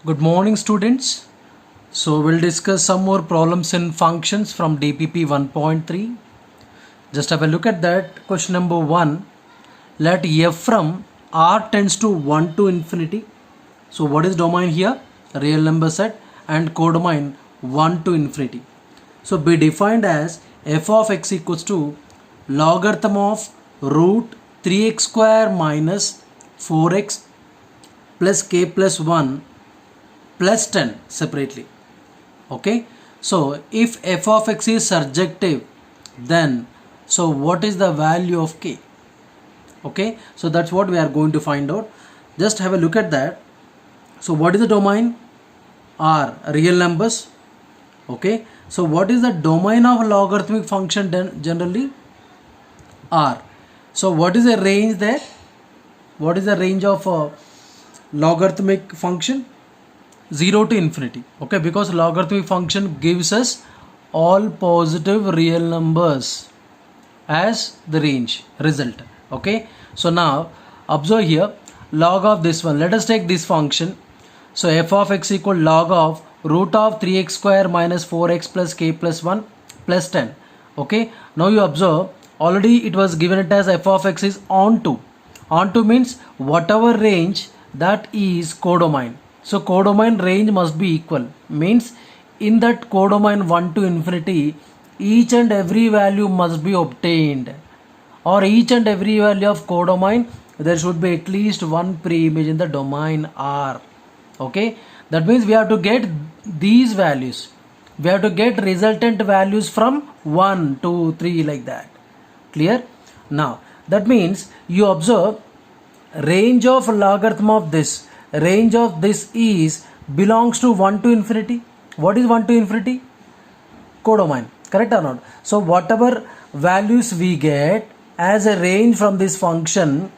Good morning, students. So we'll discuss some more problems in functions from DPP 1.3. Just have a look at that. Question number 1. Let f from r tends to 1 to infinity. So what is domain here? Real number set, and codomain 1 to infinity. So be defined as f of x equals to logarithm of root 3x square minus 4x plus k plus 1 plus 10 separately. Okay, so if f of x is surjective, then so what is the value of k? Okay, so that's what we are going to find out. Just have a look at that. So what is the domain? R, real numbers. Okay, so what is the domain of a logarithmic function generally? R. So what is the range there? What is the range of a logarithmic function? 0 to infinity. Okay, because logarithmic function gives us all positive real numbers as the range result. Okay, so now observe here, log of this one. Let us take this function. So f of x equal log of root of 3x square minus 4x plus k plus 1 plus 10. Okay, now you observe already it was given it as f of x is onto. Onto means whatever range that is codomain. So codomain range must be equal, means in that codomain 1 to infinity each and every value must be obtained, or each and every value of codomain there should be at least one pre-image in the domain R. Okay, that means we have to get these values, we have to get resultant values from 1 2 3 like that. Clear? Now that means you observe range of logarithm of this, range of this is belongs to 1 to infinity. What is 1 to infinity? Codomain, correct or not? So whatever values we get as a range from this function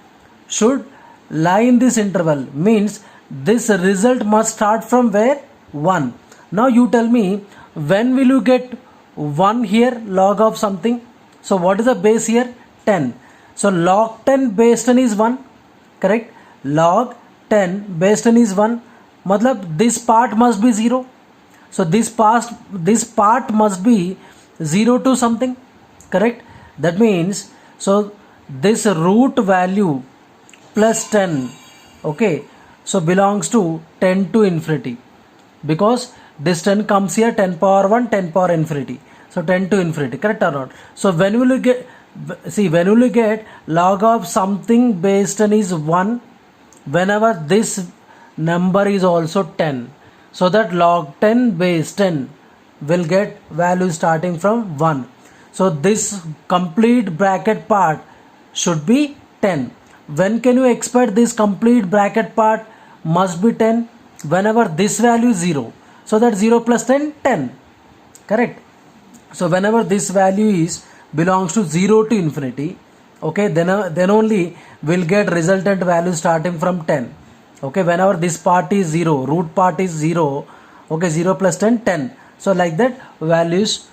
should lie in this interval, means this result must start from where? 1. Now you tell me, when will you get 1 here, log of something? So what is the base here? 10. So log 10 base 10 is 1, correct? Log 10 base 10 is 1, matlab this part must be 0. So this part must be 0 to something, correct? That means so this root value plus 10, okay, so belongs to 10 to infinity, because this 10 comes here, 10 power 1, 10 power infinity, so 10 to infinity, correct or not? So when will you get, see, when will you get log of something base 10 is 1, whenever this number is also 10, so that log 10 base 10 will get value starting from 1. So this complete bracket part should be 10. When can you expect this complete bracket part must be 10? Whenever this value is 0. So that 0 plus 10, 10. Correct? So whenever this value is belongs to 0 to infinity, okay, then only we'll get resultant value starting from 10. Okay, whenever this part is 0, root part is 0, okay, 0 plus 10, 10. So like that values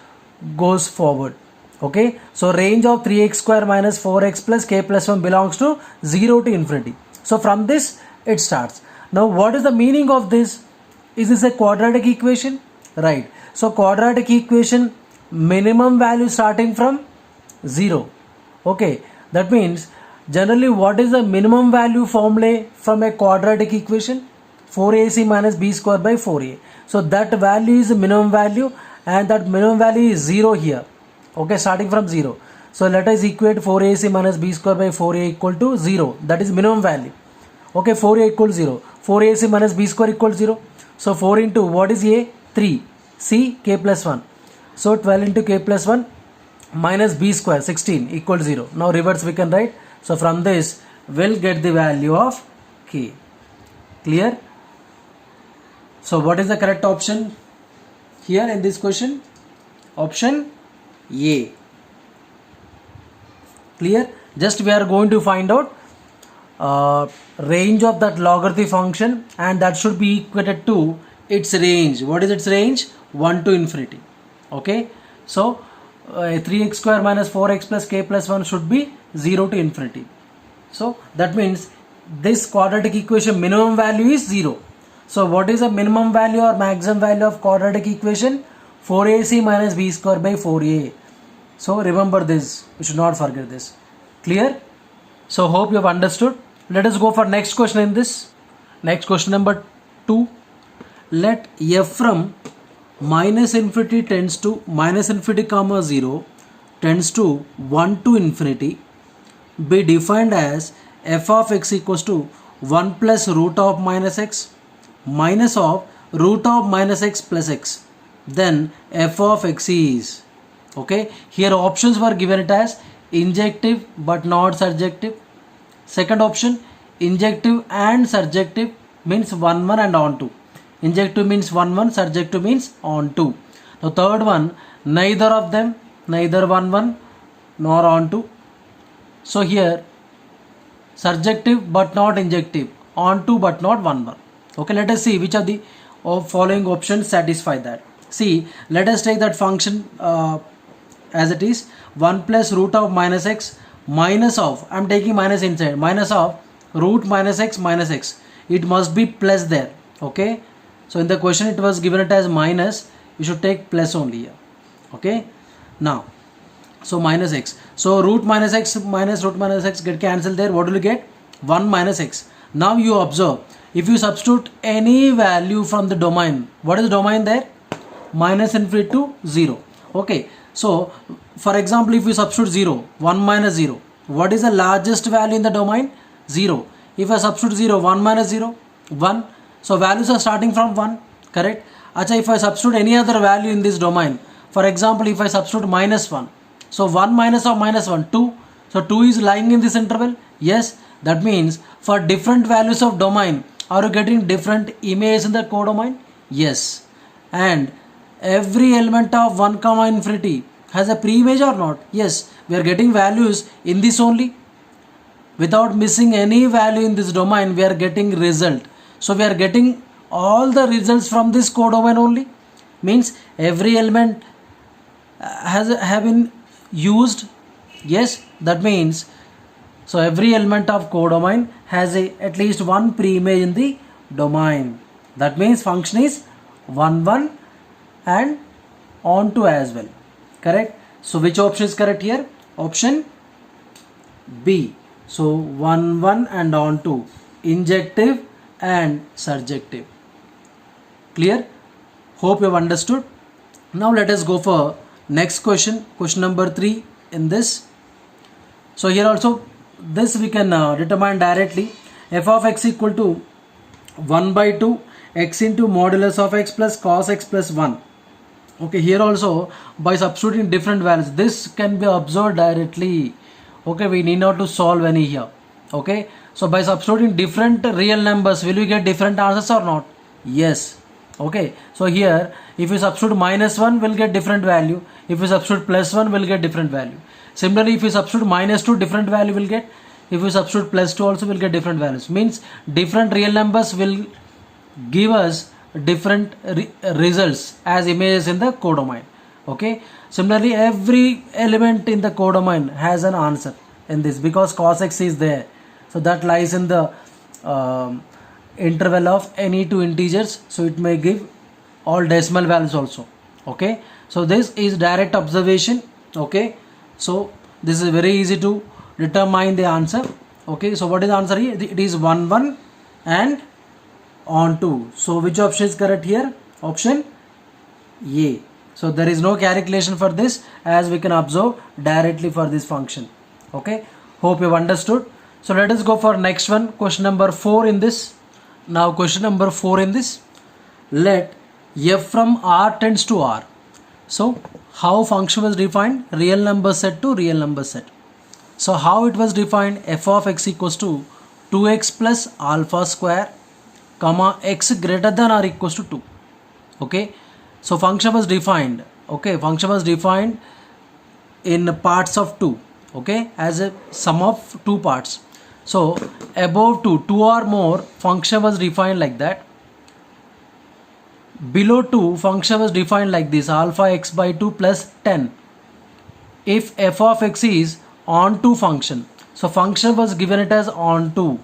goes forward. Okay, so range of 3x square minus 4x plus k plus 1 belongs to 0 to infinity. So from this it starts. Now what is the meaning of this? Is this a quadratic equation? Right. So quadratic equation, minimum value starting from 0. Okay, that means generally what is the minimum value formula from a quadratic equation? 4ac minus b square by 4a. So that value is the minimum value, and that minimum value is 0 here. Okay, starting from 0. So let us equate 4ac minus b square by 4a equal to 0. That is minimum value. Okay, 4a equals 0. 4ac minus b square equals 0. So 4 into what is a? 3. C, k plus 1. So 12 into k plus 1 minus b square 16 equals 0. Now reverse we can write. So from this we'll get the value of k. Clear? So what is the correct option here in this question? Option A. Clear? Just we are going to find out range of that logarithm function, and that should be equated to its range. What is its range? 1 to infinity. Okay, so 3x square minus 4x plus k plus 1 should be 0 to infinity. So that means this quadratic equation minimum value is 0. So what is the minimum value or maximum value of quadratic equation? 4ac minus b square by 4a. So remember this, you should not forget this. Clear? So hope you have understood. Let us go for next question in this. Next question number 2. Let f from minus infinity tends to minus infinity comma 0 tends to 1 to infinity be defined as f of x equals to 1 plus root of minus x minus of root of minus x plus x. Then f of x is, okay, here options were given it as injective but not surjective. Second option, injective and surjective, means 1 1 and on 2. Injective means 1 1, surjective means on 2. The third one, neither of them, neither 1 1 nor on 2. So here surjective but not injective, on 2 but not 1 1. Okay, let us see which of the following options satisfy that. See, let us take that function as it is, 1 plus root of minus x minus of, I am taking minus inside, minus of root minus x minus x. It must be plus there. Okay, so in the question it was given it as minus, you should take plus only here. Okay, now so minus x, so root minus x minus root minus x get cancelled there. What will you get? 1 minus x. Now you observe, if you substitute any value from the domain, what is the domain there? Minus infinity to 0. Okay, so for example, if you substitute 0, 1 minus 0, what is the largest value in the domain? 0. If I substitute 0, 1 minus 0, 1. So values are starting from 1, correct? Acha, if I substitute any other value in this domain, for example, if I substitute minus 1, so 1 minus of minus 1, 2. So 2 is lying in this interval. Yes, that means for different values of domain, are you getting different images in the codomain? Yes. And every element of 1 comma infinity has a pre-image or not? Yes. We are getting values in this only. Without missing any value in this domain, we are getting result. So we are getting all the results from this codomain only. Means every element have been used. Yes, that means so every element of codomain has at least one pre-image in the domain. That means function is 1 1 and on 2 as well. Correct? So which option is correct here? Option B. So 1 1 and on 2, injective and surjective. Clear? Hope you have understood. Now let us go for next question, question number 3 in this. So here also this we can determine directly. F of x equal to 1 by 2 x into modulus of x plus cos x plus 1. Okay, here also by substituting different values, this can be observed directly. Okay, we need not to solve any here. Okay, so by substituting different real numbers, will you get different answers or not? Yes. Okay, so here if you substitute minus 1, will get different value. If you substitute plus 1, will get different value. Similarly, if you substitute minus 2, different value will get. If you substitute plus 2 also, will get different values. Means different real numbers will give us different results as images in the codomain. Okay, similarly every element in the codomain has an answer in this, because cos x is there, so that lies in the interval of any two integers, so it may give all decimal values also. Okay, so this is direct observation. Okay, so this is very easy to determine the answer. Okay, so what is the answer here? It is 1 1 and on 2. So which option is correct here? Option A. So there is no calculation for this, as we can observe directly for this function. Okay, hope you have understood. So let us go for next one, question number 4 in this. Now question number 4 in this, let f from R tends to R. So how function was defined? Real number set to real number set. So how it was defined? F of x equals to 2x plus alpha square comma x greater than or equals to 2. Okay, so function was defined. Okay, function was defined in parts of 2. Okay, as a sum of 2 parts. So above 2 or more, function was defined like that. Below 2, function was defined like this, alpha x by 2 plus 10. If f of x is on 2 function, so function was given it as on 2.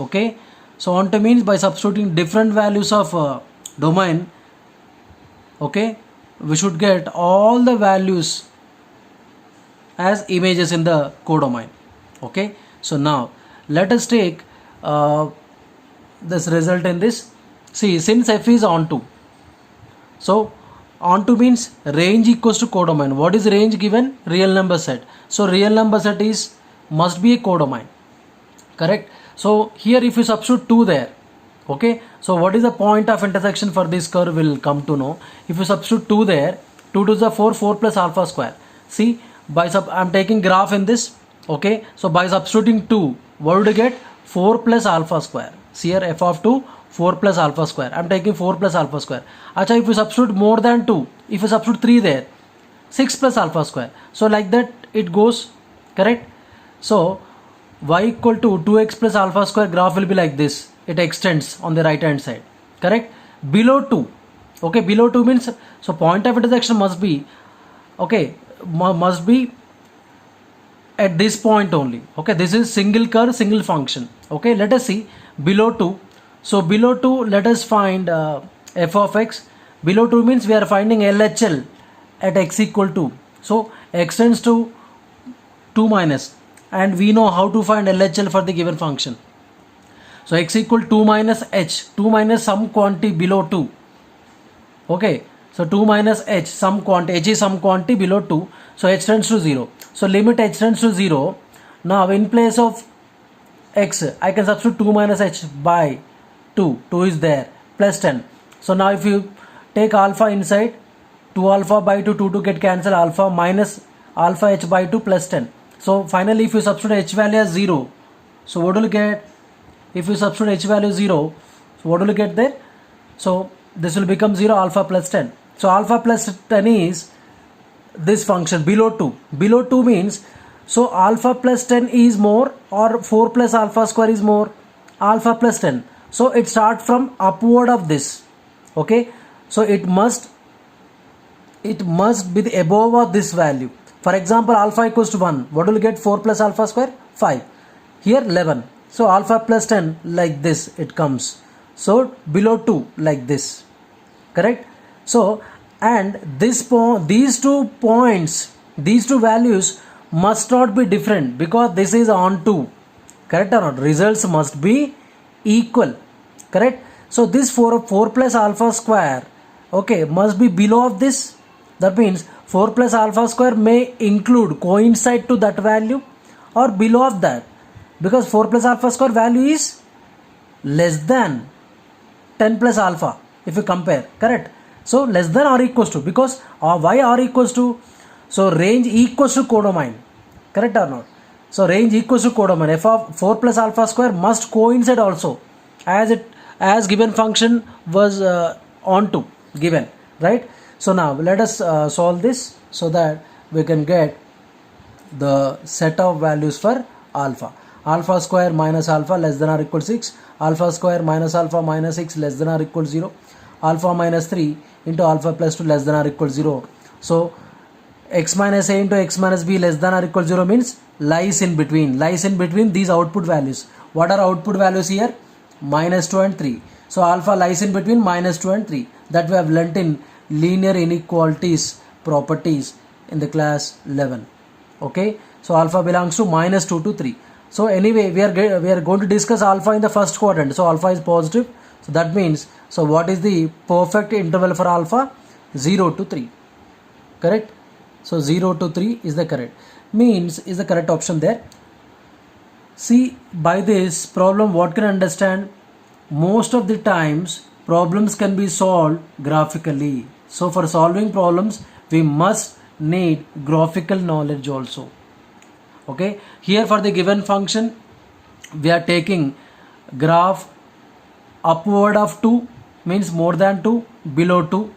Okay, So onto means by substituting different values of domain, okay, we should get all the values as images in the codomain. Okay, so now let us take this result in this. See, since f is onto, so onto means range equals to codomain. What is range given? Real number set. So real number set is must be a codomain, correct? So here if you substitute 2 there, okay, so what is the point of intersection for this curve will come to know. If you substitute 2 there, 2 to the 4, 4 plus alpha square. See, I'm taking graph in this, okay, so by substituting 2, what would you get? 4 plus alpha square. See here, f of 2, 4 plus alpha square. I'm taking 4 plus alpha square. Acha, if you substitute more than 2, if you substitute 3 there, 6 plus alpha square. So like that it goes, correct? So y equal to 2x plus alpha square graph will be like this. It extends on the right hand side, correct? Below 2, okay, below 2 means, so point of intersection must be, okay, must be at this point only, okay, this is single curve, single function, okay. Let us see below 2. So below 2, let us find f of x. Below 2 means we are finding LHL at x equal to, so x tends to 2 minus, and we know how to find LHL for the given function. So x equal 2 minus h, 2 minus some quantity below 2, okay, so 2 minus h, some quantity, h is some quantity below 2, so h tends to 0. So limit h tends to 0. Now in place of x, I can substitute 2 minus h by 2, 2 is there, plus 10. So now if you take alpha inside, 2 alpha by 2, 2 to get cancel, alpha minus alpha h by 2 plus 10. So finally if you substitute h value as 0, so what will you get? If you substitute h value 0, so what will you get there? So this will become 0, alpha plus 10. So alpha plus 10 is this function below 2. Below 2 means, so alpha plus 10 is more, or 4 plus alpha square is more? Alpha plus 10. So it starts from upward of this, okay. So it must be the above of this value. For example, alpha equals to 1, what will you get? 4 plus alpha square? 5. Here 11. So alpha plus 10 like this it comes. So below 2 like this, correct? So and these two points, these two values must not be different, because this is onto, correct or not? Results must be equal, correct? So this 4 plus alpha square, okay, must be below of this. That means 4 plus alpha square may include, coincide to that value, or below of that, because 4 plus alpha square value is less than 10 plus alpha if you compare, correct? So less than or equals to, because why or equals to? So range equals to codomain, correct or not? So range equals to codomain. F of 4 plus alpha square must coincide also as given function was onto given, right? So now let us solve this so that we can get the set of values for alpha. Alpha square minus alpha less than or equal 6, alpha square minus alpha minus 6 less than or equal 0, alpha minus 3 into alpha plus 2 less than or equal 0. So x minus a into x minus b less than or equal 0 means lies in between these output values. What are output values here? Minus 2 and 3. So alpha lies in between minus 2 and 3. That we have learnt in linear inequalities properties in the class 11. Okay, so alpha belongs to minus 2 to 3. So anyway, we are going to discuss alpha in the first quadrant. So alpha is positive. So that means, so what is the perfect interval for alpha? 0 to 3. Correct? So 0 to 3 is the correct. Means is the correct option there. See, by this problem, what can I understand? Most of the times, problems can be solved graphically. So for solving problems, we must need graphical knowledge also. Okay. Here for the given function, we are taking graph upward of 2 means more than 2, below 2.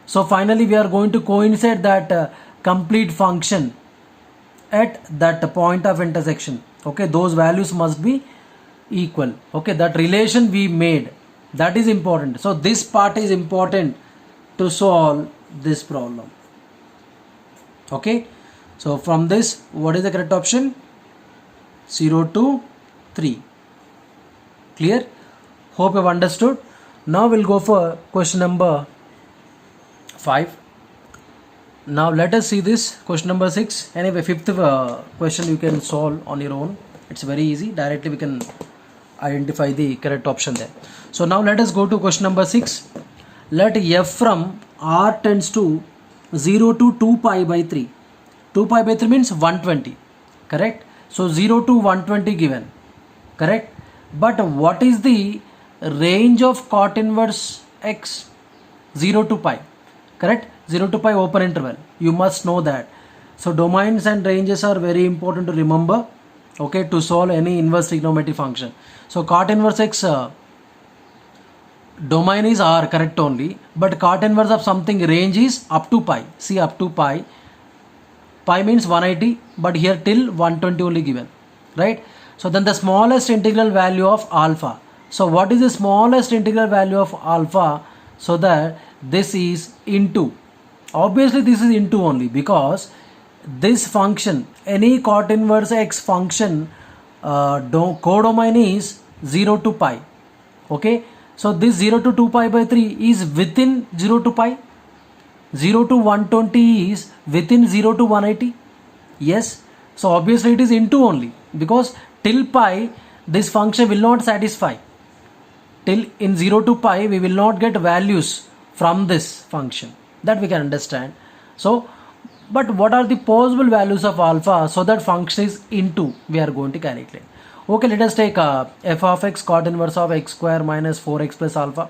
So finally we are going to coincide that complete function at that point of intersection. Okay, those values must be equal. Okay, that relation we made, that is important. So this part is important to solve this problem. Okay, so from this, what is the correct option? 0 to 3. Clear? Hope you've understood. Now we'll go for question number 5. Now let us see this question number 6. Anyway, fifth question you can solve on your own. It's very easy. Directly we can identify the correct option there. So now let us go to question number 6. Let f from r tends to 0 to 2 pi by 3. 2 pi by 3 means 120. Correct? So 0 to 120 given. Correct? But what is the range of cot inverse x? 0 to pi. Correct? 0 to pi open interval. You must know that. So domains and ranges are very important to remember. Okay, to solve any inverse trigonometric function. So cot inverse x domain is r, correct only, but cot inverse of something range is up to pi. See, up to pi. Pi means 180, but here till 120 only given, right? So then the smallest integral value of alpha. So what is the smallest integral value of alpha? So that this is into. Obviously this is into only, because this function, any cot inverse x function, codomain is 0 to pi. Okay, so this 0 to 2 pi by 3 is within 0 to pi. 0 to 120 is within 0 to 180. Yes, so obviously it is into only, because till pi this function will not satisfy. Till in 0 to pi we will not get values from this function. That we can understand. So but what are the possible values of alpha? So that function is into, we are going to calculate. Okay, let us take f of x cot inverse of x square minus 4x plus alpha.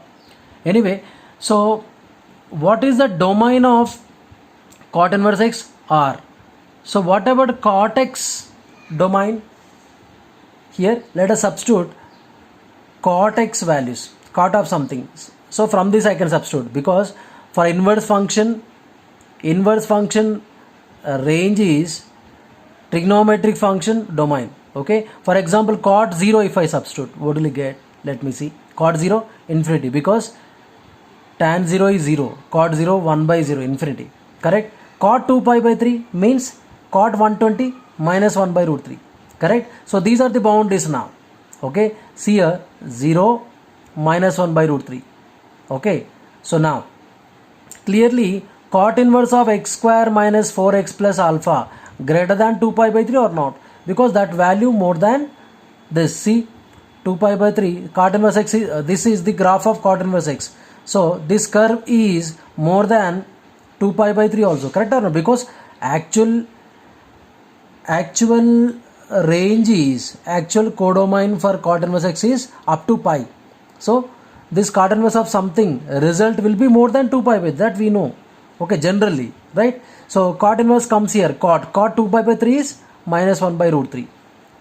Anyway, so what is the domain of cot inverse x? R. So what about cot x domain? Here let us substitute cot x values, cot of something. So from this I can substitute, because for inverse function range is trigonometric function domain. Okay, for example cot 0, if I substitute, what will you get? Let me see. Cot 0 infinity, because tan 0 is 0, cot 0 1 by 0 infinity. Correct? Cot 2 pi by 3 means cot 120 minus 1 by root 3. Correct? So these are the boundaries now. Okay, see here 0 minus 1 by root 3. Okay, so now clearly cot inverse of x square minus 4x plus alpha greater than 2 pi by 3 or not, because that value more than this. See, 2 pi by 3 cot inverse x is, this is the graph of cot inverse x. So this curve is more than 2 pi by 3 also, correct or not? Because actual range is, actual codomain for cot inverse x is up to pi. So this cot inverse of something result will be more than 2 pi by, that we know. Okay, generally, right? So cot inverse comes here, cot 2 pi by 3 is minus 1 by root 3,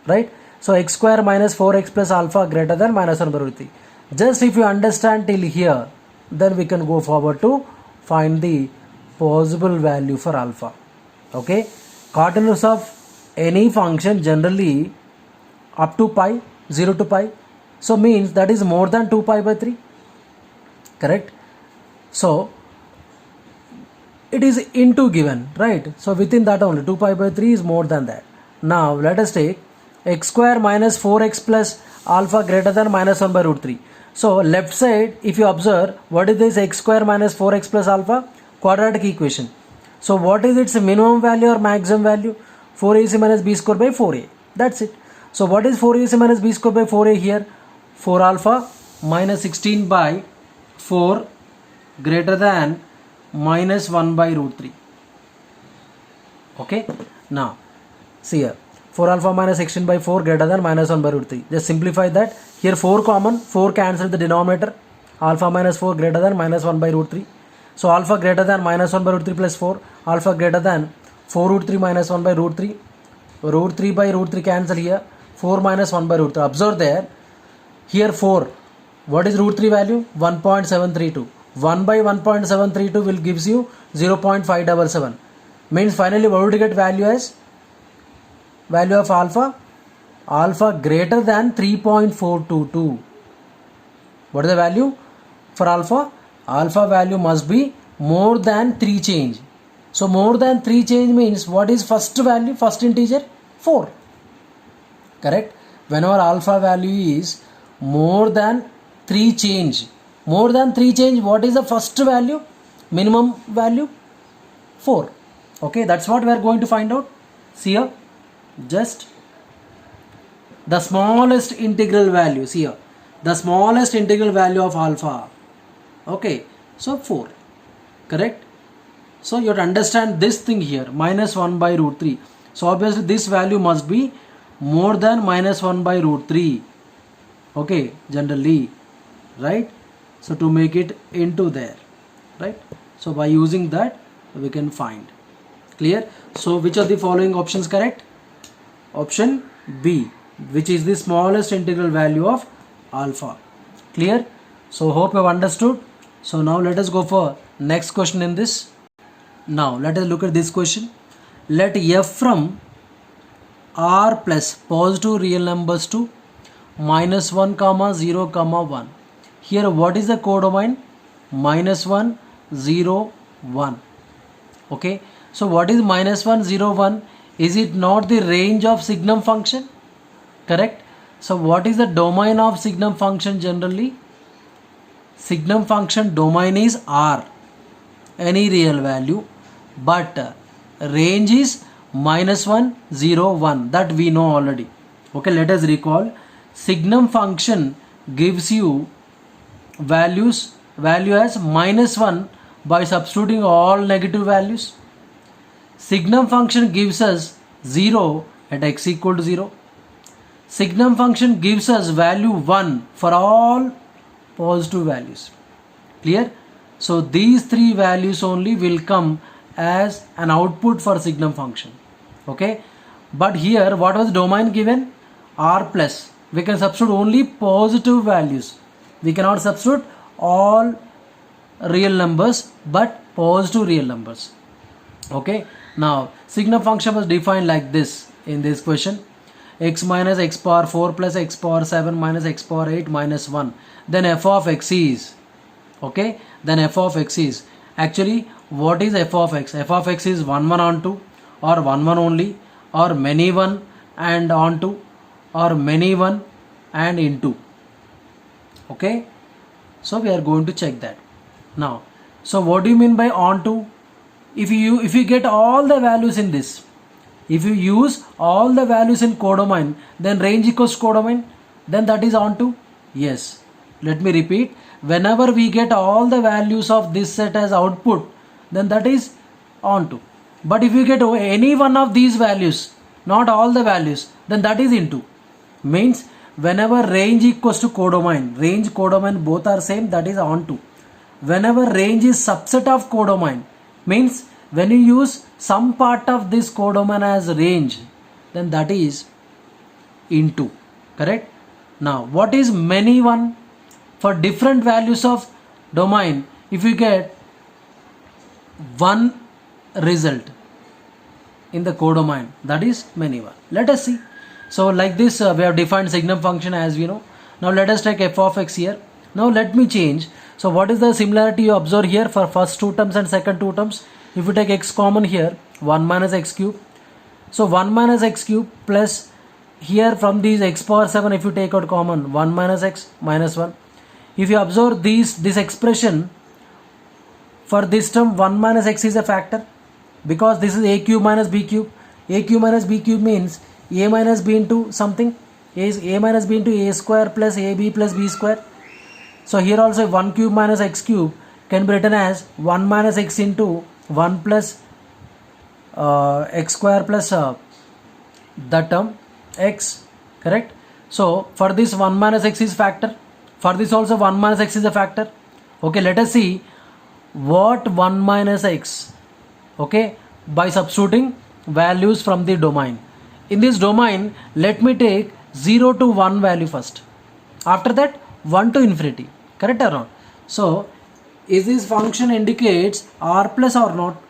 right? So x square minus 4x plus alpha greater than minus 1 by root 3. Just if you understand till here, then we can go forward to find the possible value for alpha. Okay, cot inverse of any function generally up to pi, 0 to pi, so means that is more than 2 pi by 3. Correct? So it is into given, right? So within that only 2 pi by 3 is more than that. Now let us take x square minus 4x plus alpha greater than minus 1 by root 3. So left side, if you observe, what is this x square minus 4x plus alpha? Quadratic equation. So what is its minimum value or maximum value? 4ac minus b square by 4a. That's it. So what is 4ac minus b square by 4a here? 4 alpha minus 16 by 4 greater than minus 1 by root 3. Okay. Now see here, 4 alpha minus 16 by 4 greater than minus 1 by root 3. Just simplify that. Here 4 common, 4 cancel the denominator. Alpha minus 4 greater than minus 1 by root 3. So alpha greater than minus 1 by root 3 plus 4. Alpha greater than 4 root 3 minus 1 by root 3. Root 3 by root 3 cancel here. 4 minus 1 by root 3. Observe there. Here 4. What is root 3 value? 1.732. 1 by 1.732 will gives you 0.577. Means finally what would you get value as? Value of alpha? Alpha greater than 3.422. What is the value for alpha? Alpha value must be more than 3 change. So more than 3 change means what is first value, first integer? 4. Correct? Whenever alpha value is more than 3 change. More than 3 change, what is the first value? Minimum value 4. Okay, that's what we are going to find out. See here, just the smallest integral value. See here, the smallest integral value of alpha. Okay, so 4. Correct? So you have to understand this thing here, minus 1 by root 3. So obviously this value must be more than minus 1 by root 3. Okay, generally, right? So to make it into there, right? So by using that we can find. Clear? So which of the following options correct? Option B, which is the smallest integral value of alpha. Clear? So hope you have understood. So now let us go for next question in this. Now let us look at this question. Let f from r plus positive real numbers to minus 1 comma 0 comma 1. Here what is the codomain? Minus 1 0 1. Okay, so what is minus 1 0 1? Is it not the range of signum function? Correct. So what is the domain of signum function generally? Signum function domain is R, any real value, but range is minus 1 0 1, that we know already. Okay, let us recall. Signum function gives you value as minus 1 by substituting all negative values. Signum function gives us 0 at x equal to 0. Signum function gives us value 1 for all positive values. Clear? So these three values only will come as an output for signum function. Okay, but here what was domain given? R plus. We can substitute only positive values. We cannot substitute all real numbers but positive real numbers. Okay, now signum function was defined like this in this question: x minus x power 4 plus x power 7 minus x power 8 minus 1. Then f of x is, okay, then f of x is, actually what is f of x? F of x is 1 1 onto, or 1 1 only, or many 1 and onto, or many 1 and into. Okay, so we are going to check that now. So what do you mean by onto? If you get all the values in this, if you use all the values in codomain, then range equals codomain, then that is onto. Yes, let me repeat, whenever we get all the values of this set as output, then that is onto. But if you get any one of these values, not all the values, then that is into. Means whenever range equals to codomain, range codomain both are same, that is onto. Whenever range is subset of codomain, means when you use some part of this codomain as range, then that is into. Correct? Now what is many one? For different values of domain, if you get one result in the codomain, that is many one. Let us see. So like this we have defined signum function as we know. Now let us take f of x here. Now let me change. So what is the similarity you observe here for first two terms and second two terms? If you take x common here, 1 minus x cube. So 1 minus x cube plus here from these x power 7, if you take out common, 1 minus x minus 1. If you observe this expression, for this term 1 minus x is a factor, because this is a cube minus b cube. A cube minus b cube means a minus b into something. A minus b into a square plus ab plus b square. So here also 1 cube minus x cube can be written as 1 minus x into 1 plus x square plus the term x. Correct? So for this 1 minus x is factor. For this also 1 minus x is a factor. Okay, let us see what 1 minus x, okay, by substituting values from the domain. In this domain, let me take 0 to 1 value first. After that 1 to infinity. Correct or not? So is this function indicates r plus or not?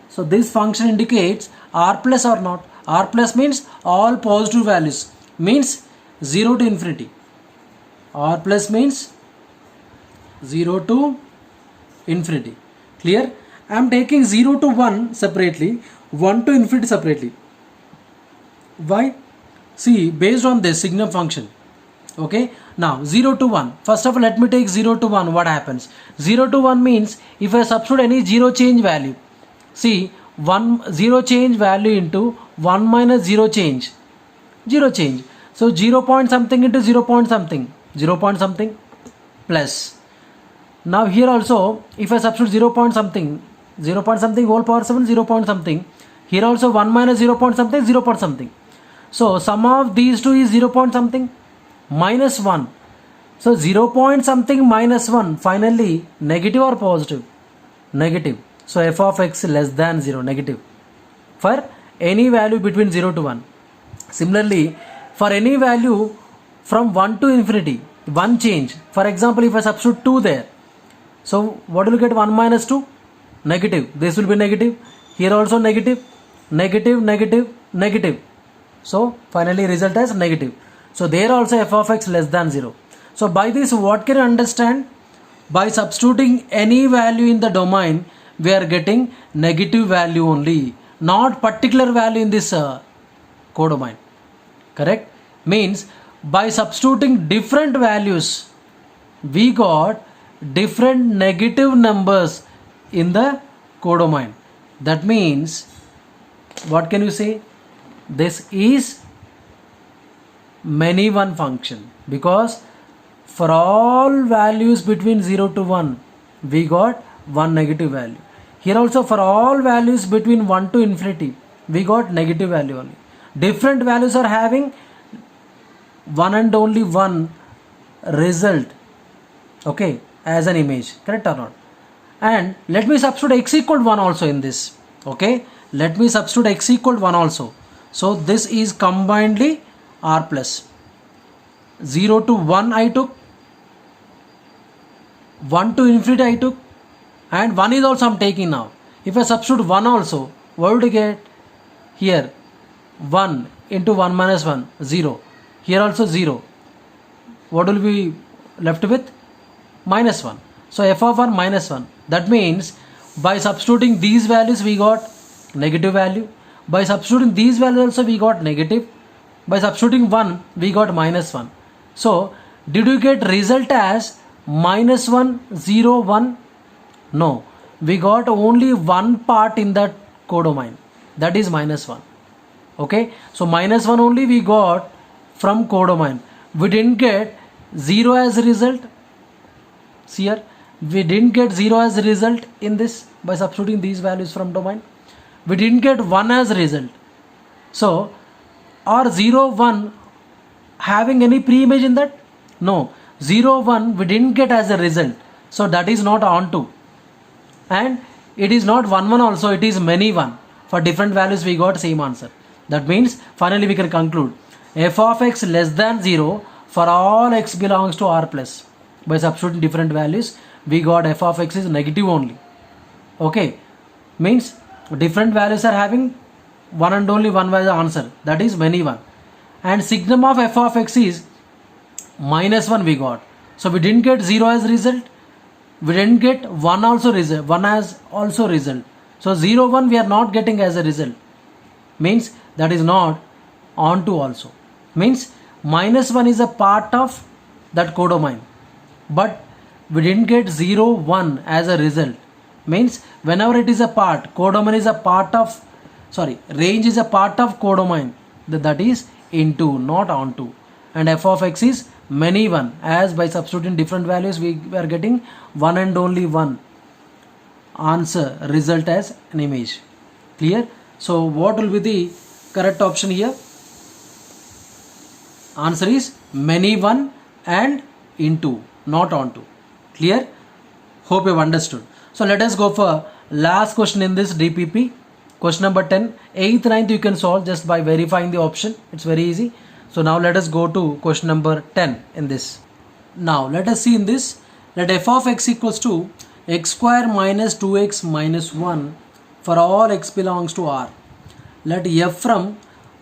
So this function indicates r plus or not? R plus means all positive values, means 0 to infinity. R plus means 0 to infinity. Clear? I am taking 0 to 1 separately, 1 to infinity separately. Why? See, based on this signum function, Okay, now 0 to 1. First of all, let me take 0 to 1. What happens? 0 to 1 means if I substitute any 0 change value, see 0 change value into 1 minus 0 change, 0 change. So 0 point something into 0 point something, 0 point something plus. Now here also, if I substitute 0 point something, 0 point something whole power 7, 0 point something. Here also 1 minus 0 point something, 0 point something. So sum of these two is 0 point something minus 1. So 0 point something minus 1, finally negative or positive? Negative. So f of x less than 0, negative. For any value between 0 to 1. Similarly, for any value from 1 to infinity, 1 change. For example, if I substitute 2 there, so what will you get? 1 minus 2? Negative. This will be negative. Here also negative. Negative, negative, negative. So finally result as negative. So there also f of x less than 0. So by this, what can you understand? By substituting any value in the domain, we are getting negative value only, not particular value in this codomain. Correct? Means by substituting different values, we got different negative numbers in the codomain. That means, what can you say? This is many one function, because for all values between 0 to 1, we got one negative value. Here also for all values between 1 to infinity, we got negative value only. Different values are having one and only one result, okay, as an image. Correct or not? And let me substitute x equal 1 also in this. Okay, let me substitute x equal 1 also. So this is combinedly r plus. 0 to 1 I took, 1 to infinity I took, and 1 is also I am taking now. If I substitute 1 also, what would you get? Here 1 into 1 minus 1, 0. Here also 0. What will be left with? Minus 1. So f of 1 minus 1. That means by substituting these values we got negative value. By substituting these values also we got negative. By substituting 1 we got minus 1. So did you get result as minus 1, 0, 1? No. We got only one part in that codomain. That is minus 1. Okay. So minus 1 only we got from codomain. We didn't get 0 as a result. See here, we didn't get 0 as a result in this by substituting these values from domain. We didn't get 1 as a result. So, or 0, 1 having any pre-image in that? No. 0, 1 we didn't get as a result. So that is not onto. And it is not 1, 1 also, it is many 1. For different values we got same answer. That means finally we can conclude f of x less than 0 for all x belongs to r plus. By substituting different values, we got f of x is negative only. Okay, means different values are having one and only one was the answer. That is many 1. And signum of f of x is minus 1 we got. So we didn't get 0 as result. We didn't get 1 also result. 1 as also result. So 0, 1 we are not getting as a result. Means that is not onto also. Means minus 1 is a part of that codomain. But we didn't get 0, 1 as a result. Means whenever it is a part, codomain is a part of, range is a part of codomain. That is into, not onto. And f of x is many 1, as by substituting different values we are getting one and only one answer result as an image. Clear? So what will be the correct option here? Answer is many 1 and into, not onto. Clear? Hope you have understood. So let us go for last question in this DPP. Question number 10. 8th, 9th you can solve just by verifying the option. It's very easy. So now let us go to question number 10 in this. Now let us see in this. Let f of x equals to x square minus 2x minus 1 for all x belongs to R. Let f from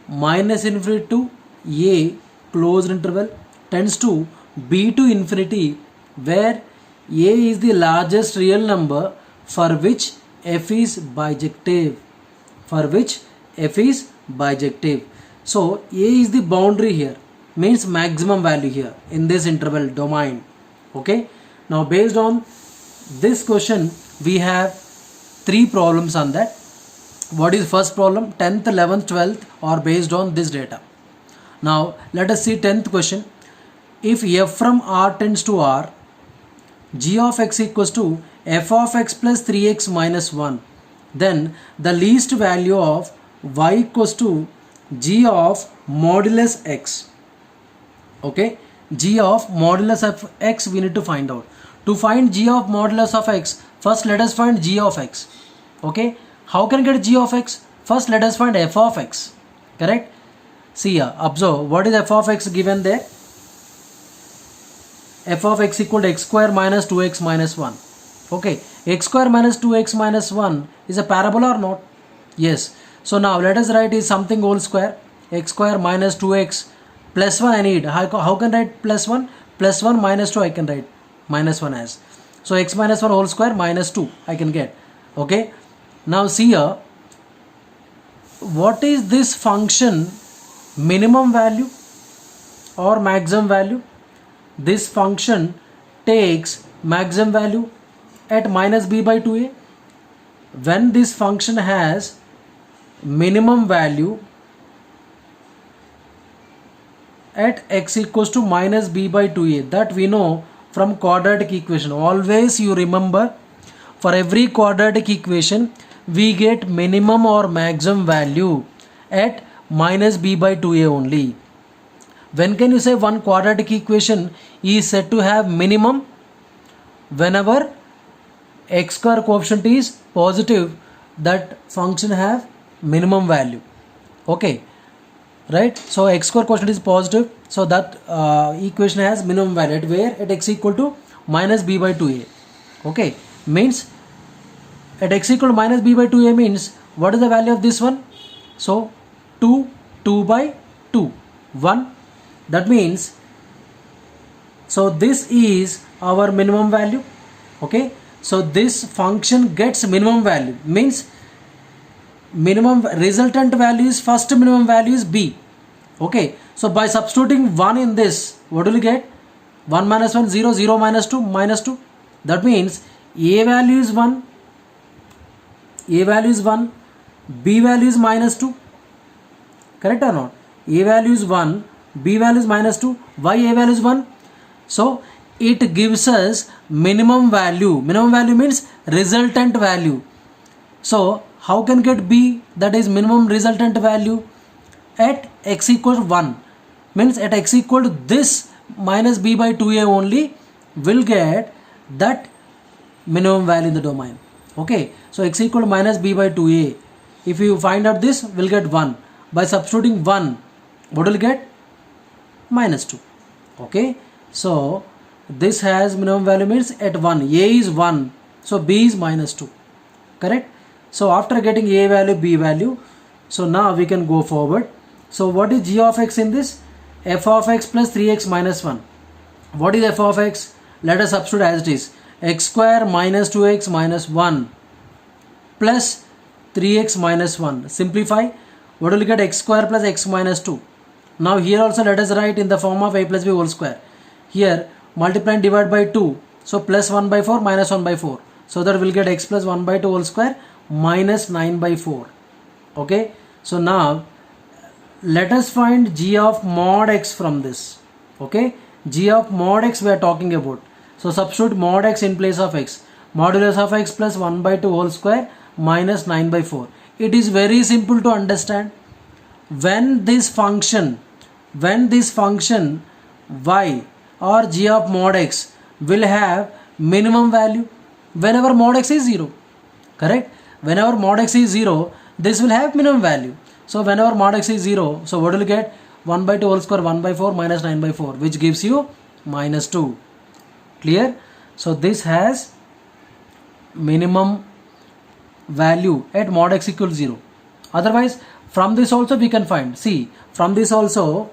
minus infinity to a closed interval tends to b to infinity, where a is the largest real number for which f is bijective. For which f is bijective. So a is the boundary here. means maximum value here in this interval domain. Okay, now based on this question we have 3 problems on that. What is first problem? 10th, 11th, 12th are based on this data. Now let us see 10th question. If f from r tends to r, g of x equals to f of x plus 3x minus 1, then the least value of y equals to g of modulus x. Okay, g of modulus of x we need to find out. To find g of modulus of x, first let us find g of x. Okay, how can I get g of x? First let us find f of x. Correct? See here, observe what is f of x given there. F of x equal to x square minus 2x minus 1. Okay, x square minus 2x minus 1 is a parabola or not? Yes. So now let us write is something whole square. X square minus 2x plus 1 I need. How can I write plus 1? Plus 1 minus 2 I can write minus 1 as. So x minus 1 whole square minus 2 I can get. Okay. Now see here. What is this function minimum value or maximum value? This function takes maximum value at minus b by 2a. When this function has minimum value at x equals to minus b by 2a, that we know from quadratic equation. Always you remember, for every quadratic equation we get minimum or maximum value at minus b by 2a only. When can you say one quadratic equation is said to have minimum? Whenever x square coefficient is positive, that function have minimum value. Okay, right? So x square quotient is positive, so that equation has minimum value at where? At x equal to minus b by 2a. Okay, means at x equal to minus b by 2a means what is the value of this one? So 2 by 2, 1. That means, so this is our minimum value. Okay, so this function gets minimum value, means minimum resultant value is first minimum value is b. Okay, so by substituting 1 in this, what will you get? 1 minus 1, 0, 0 minus 2, minus 2. That means a value is 1, a value is 1, b value is minus 2. Correct or not? A value is 1, b value is minus 2, why a value is 1? So it gives us minimum value. Minimum value means resultant value. So how can get b, that is minimum resultant value? At x equals 1, means at x equal to this minus b by 2a only will get that minimum value in the domain. Okay, so x equal to minus b by 2a, if you find out this, will get 1. By substituting 1, what will get? Minus 2. Okay, so this has minimum value means at 1, a is 1, so b is minus 2. Correct? So after getting a value, b value, so now we can go forward. So what is g of x in this? F of x plus 3x minus 1. What is f of x? Let us substitute as it is. X square minus 2x minus 1 plus 3x minus 1. Simplify. What will you get? X square plus x minus 2. Now here also let us write in the form of a plus b whole square. Here multiply and divide by 2. So plus 1 by 4 minus 1 by 4. So that we'll get x plus 1 by 2 whole square minus 9 by 4. Okay. So now let us find g of mod x from this. Okay. G of mod x we are talking about. So substitute mod x in place of x. Modulus of x plus 1 by 2 whole square minus 9 by 4. It is very simple to understand. When this function y or g of mod x will have minimum value whenever mod x is 0. Correct? Whenever mod x is 0, this will have minimum value. So whenever mod x is 0, so what will you get? 1 by 2 whole square 1 by 4 minus 9 by 4, which gives you minus 2. Clear? So this has minimum value at mod x equals 0. Otherwise, from this also we can find. See, from this also,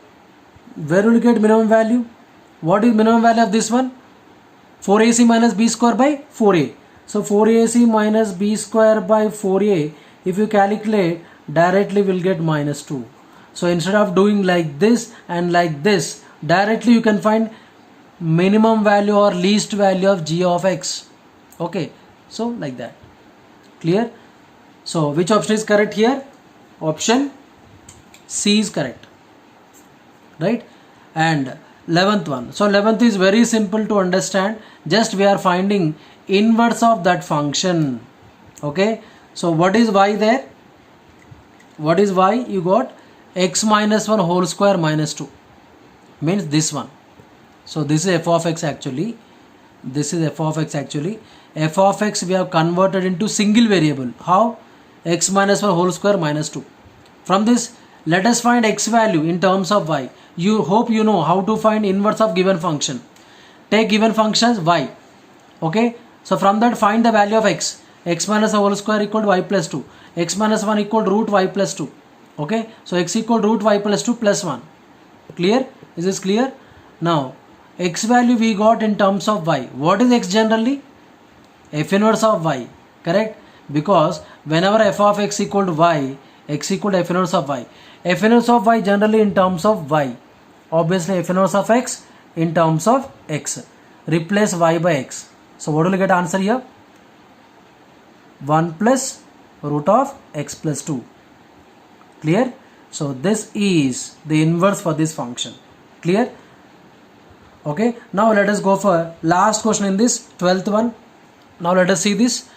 where will you get minimum value? What is minimum value of this one? 4ac minus b square by 4a. So 4ac minus b square by 4a, if you calculate, directly will get minus 2. So instead of doing like this and like this, directly you can find minimum value or least value of g of x. Okay, so like that. Clear? So which option is correct here? Option C is correct, right? And 11th one. So 11th is very simple to understand. Just we are finding inverse of that function. Okay, so what is y there? What is y? You got x minus 1 whole square minus 2, means this one. So this is f of x actually. This is f of x actually. F of x we have converted into single variable. How? X minus 1 whole square minus 2. From this, let us find x value in terms of y. You hope you know how to find inverse of given function. Take given function as y. Okay. So from that find the value of x. X minus a whole square equal to y plus 2. X minus 1 equal to root y plus 2. Okay. So x equal to root y plus 2 plus 1. Clear? Is this clear? Now x value we got in terms of y. What is x generally? F inverse of y. Correct? Because whenever f of x equal to y, x equal to f inverse of y. F inverse of y generally in terms of y. Obviously f inverse of x in terms of x. Replace y by x. So what will you get answer here? 1 plus root of x plus 2. Clear? So this is the inverse for this function. Clear? Okay. Now let us go for last question in this 12th one. Now let us see this.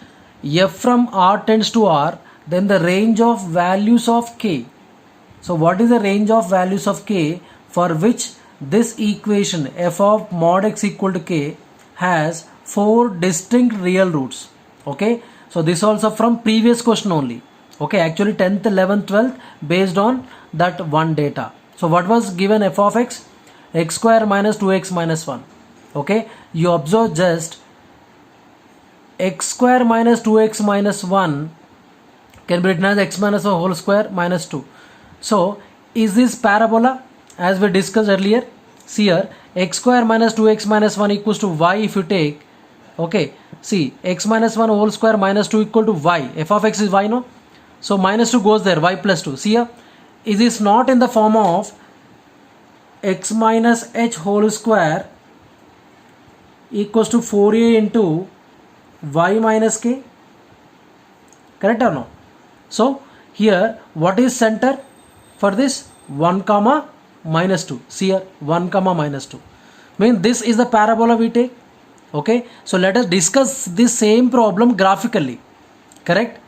F from R tends to R, then the range of values of k. So what is the range of values of k for which this equation f of mod x equal to k has 4 distinct real roots? Okay, so this also from previous question only. Okay, actually 10th, 11th, 12th based on that one data. So what was given f of x? X square minus 2x minus 1. Okay, you observe just x square minus 2x minus 1 can be written as x minus 1 whole square minus 2. So is this parabola as we discussed earlier? See here, x square minus 2x minus 1 equals to y if you take. Okay, see x minus 1 whole square minus 2 equal to y. F of x is y, no? So minus 2 goes there, y plus 2. See here, is this not in the form of x minus h whole square equals to 4a into y minus k? Correct or no? So here what is center for this? 1 comma minus 2. See here, 1 comma minus 2. Mean this is the parabola we take. Okay, so let us discuss this same problem graphically. Correct?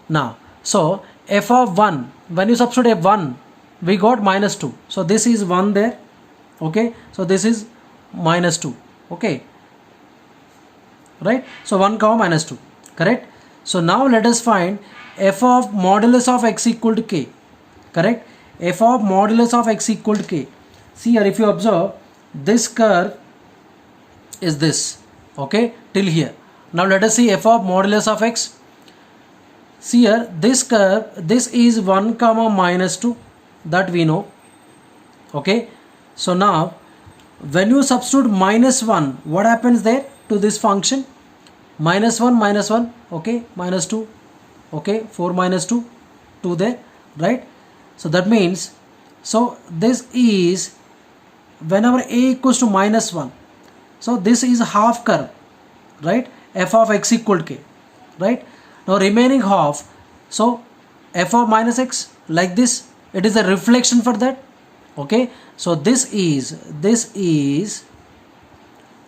Now, so f of 1, when you substitute f1, we got minus 2. So this is 1 there. Okay, so this is minus 2. Okay, right? So 1 comma minus 2. Correct? So now let us find f of modulus of x equal to k. Correct? F of modulus of x equal to k. See here, if you observe, this curve is this. Okay, till here. Now let us see f of modulus of x. See here, this curve, this is 1 comma minus 2, that we know. Okay, so now when you substitute minus 1, what happens there to this function? Minus 1, okay, minus 2, okay, 4 minus 2, 2 there, right? So that means, so this is whenever a equals to minus 1, so this is a half curve, right? F of x equal to k, right? Now remaining half, so f of minus x, like this, it is a reflection for that. Okay, so this is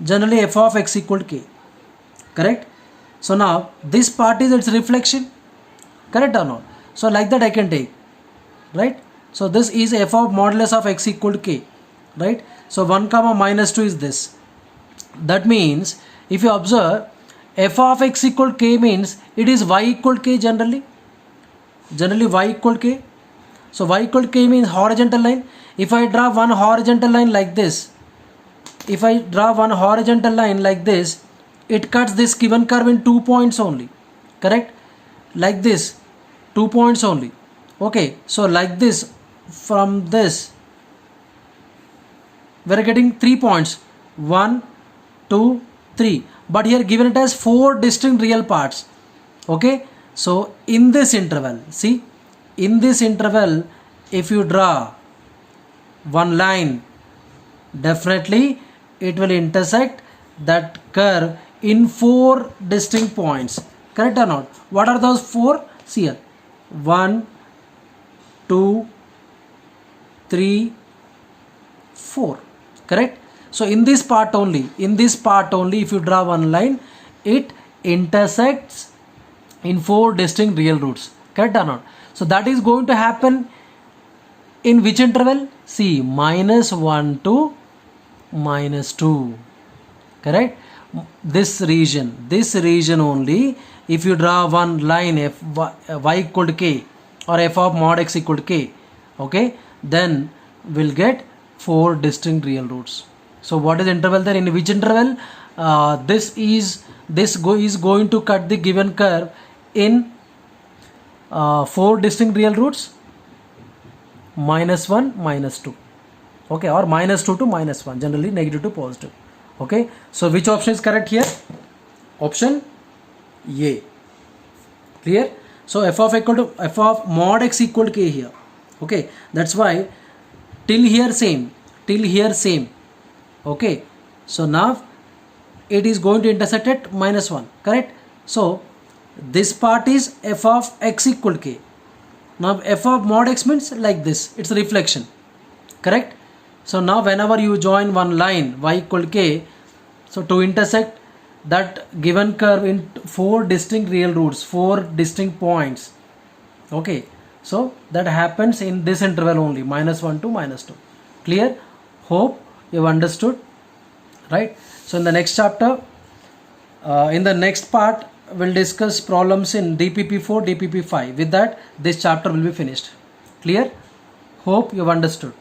generally f of x equal to k. Correct? So now this part is its reflection. Correct or not? So like that I can take, right? So this is f of modulus of x equal to k, right? So 1 comma minus 2 is this. That means if you observe, f of x equal to k means it is y equal to k generally. Generally y equal to k. So y equal to k means horizontal line. If I draw one horizontal line like this, it cuts this given curve in 2 points only. Correct? Like this, 2 points only. Okay, so like this, from this we are getting 3 points, 1, 2, 3, but here given it as 4 distinct real parts. Okay, so in this interval, see, in this interval if you draw one line, definitely it will intersect that curve in 4 distinct points. Correct or not? What are those 4? See here. 1, 2, 3, 4. Correct? So in this part only, if you draw one line, it intersects in 4 distinct real roots. Correct or not? So that is going to happen in which interval? See, -1 to -2. Correct? This region only, if you draw one line y equal to k or f of mod x equal to k, okay, then we'll get 4 distinct real roots. So what is the interval there? In which interval? This is going to cut the given curve in 4 distinct real roots, -1, -2, okay, or -2 to -1, generally negative to positive. Okay, so which option is correct here? Option A. Clear? So f of mod x equal to k here. Okay, that's why till here same. Okay, so now it is going to intersect at -1. Correct? So this part is f of x equal to k. Now f of mod x means like this, it's a reflection. Correct? So now whenever you join one line y equal to k, so to intersect that given curve in 4 distinct real roots, 4 distinct points. Okay, so that happens in this interval only, -1 to -2. Clear? Hope you have understood, right? So in the next chapter, in the next part, we'll discuss problems in DPP4, DPP5. With that, this chapter will be finished. Clear? Hope you have understood.